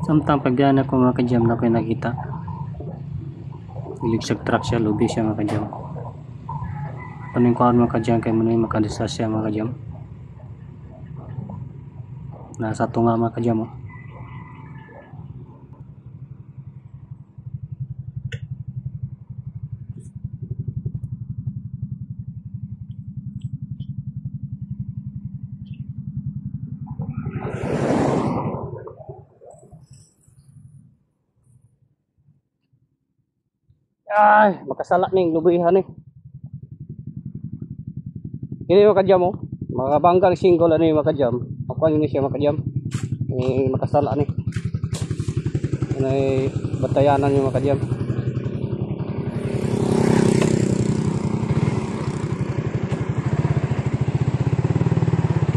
Samtang pagdaan ako mga kajam na ko nakita. Iligsag truck siya, lubi siya mga kajam. Paningkuhan mga kajam kay manoy makadisa siya mga kajam. Nasa tunga mga kajam oh. Ay, makasala ning lubihan eh. Ini mga kajam oh. Mga banggang single ano yung mga kajam. Ako yun siya mga kajam. Makasala ni. May batayanan yung mga kajam.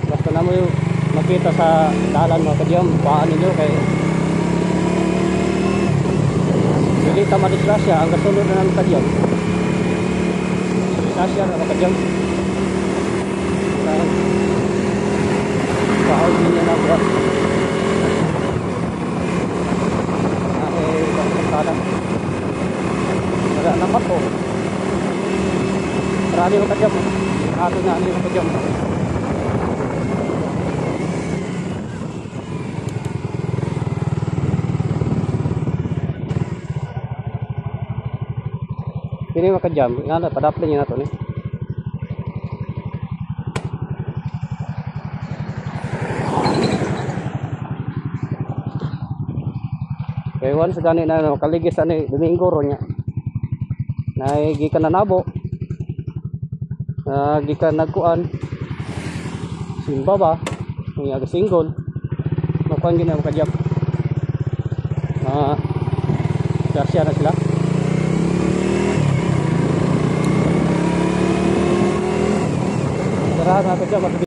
Basta na mo yung makita sa dalan mga kajam. Paan ninyo kay hindi tama disgrasya ang kasunod na ng kajam. Disgrasya na mga kajam. Pahal niya na buwan. Bakit wala naman po. Marami mga kajam. Ato na mga kajam. Ini mga kajam. Nga padaplin niya na ito eh. Kaywan sa gani na kaligis ani Domingo ro nya. Na gikan na nabo. Gikan nagkuan. Simba ba? Ang aga single. Makuan gina mga kajam. Siya na sila. Tara mga kajam.